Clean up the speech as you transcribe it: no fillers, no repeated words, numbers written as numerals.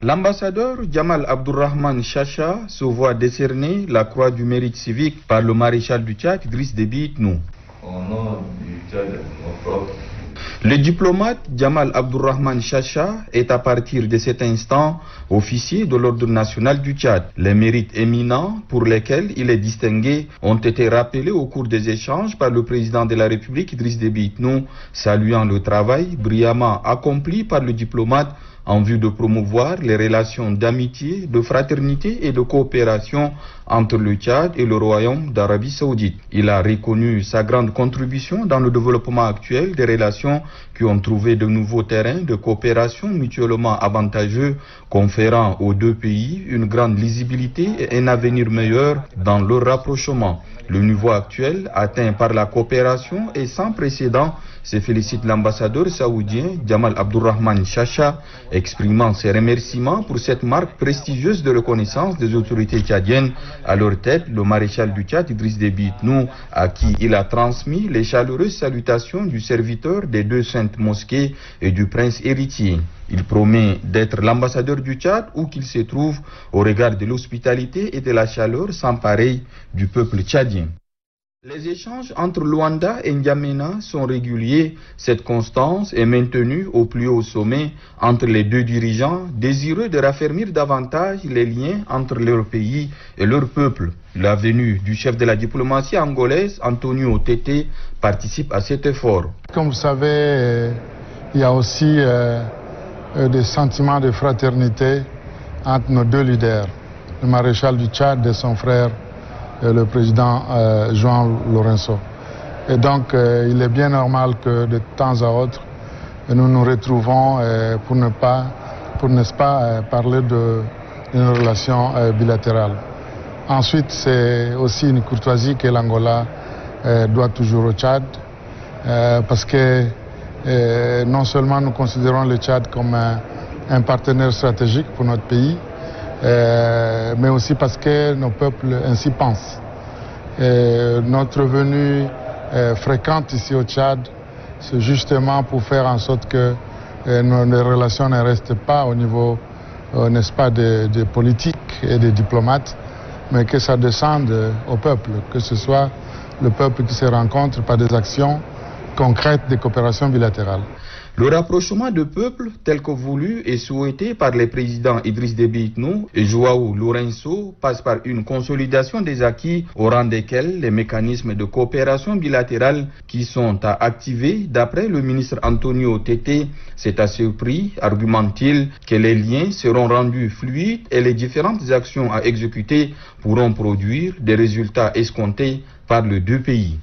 L'ambassadeur Jamal Abdurrahman Chacha se voit décerner la croix du mérite civique par le maréchal du Tchad, Idriss Déby Itno. Au nom du Tchad et de nos propres. Le diplomate Jamal Abdurrahman Chacha est à partir de cet instant officier de l'Ordre national du Tchad. Les mérites éminents pour lesquels il est distingué ont été rappelés au cours des échanges par le président de la République Idriss Déby Itno, saluant le travail brillamment accompli par le diplomate en vue de promouvoir les relations d'amitié, de fraternité et de coopération entre le Tchad et le Royaume d'Arabie Saoudite. Il a reconnu sa grande contribution dans le développement actuel des relations qui ont trouvé de nouveaux terrains de coopération mutuellement avantageux, conférant aux deux pays une grande lisibilité et un avenir meilleur dans leur rapprochement. Le niveau actuel atteint par la coopération est sans précédent, se félicite l'ambassadeur saoudien Jamal Abdurrahman Chacha, exprimant ses remerciements pour cette marque prestigieuse de reconnaissance des autorités tchadiennes, à leur tête le maréchal du Tchad Idriss Déby Itno, à qui il a transmis les chaleureuses salutations du serviteur des deux saintes mosquées et du prince héritier. Il promet d'être l'ambassadeur du Tchad où qu'il se trouve au regard de l'hospitalité et de la chaleur sans pareil du peuple tchadien. Les échanges entre Luanda et N'Djamena sont réguliers. Cette constance est maintenue au plus haut sommet entre les deux dirigeants, désireux de raffermir davantage les liens entre leur pays et leur peuple. La venue du chef de la diplomatie angolaise, Antonio Tete, participe à cet effort. Comme vous savez, il y a aussi des sentiments de fraternité entre nos deux leaders, le maréchal du Tchad et son frère, le président João Lourenço. Et donc, il est bien normal que de temps à autre, nous nous retrouvons pour n'est-ce pas, parler d'une relation bilatérale. Ensuite, c'est aussi une courtoisie que l'Angola doit toujours au Tchad, parce que non seulement nous considérons le Tchad comme un partenaire stratégique pour notre pays, mais aussi parce que nos peuples ainsi pensent. Notre venue fréquente ici au Tchad, c'est justement pour faire en sorte que nos relations ne restent pas au niveau, n'est-ce pas, des politiques et des diplomates, mais que ça descende au peuple, que ce soit le peuple qui se rencontre par des actions concrètes de coopération bilatérale. Le rapprochement de peuples tel que voulu et souhaité par les présidents Idriss Déby Itno et João Lourenço passe par une consolidation des acquis au rang desquels les mécanismes de coopération bilatérale qui sont à activer d'après le ministre Antonio Tete. C'est à ce prix, argumente-t-il, que les liens seront rendus fluides et les différentes actions à exécuter pourront produire des résultats escomptés par les deux pays.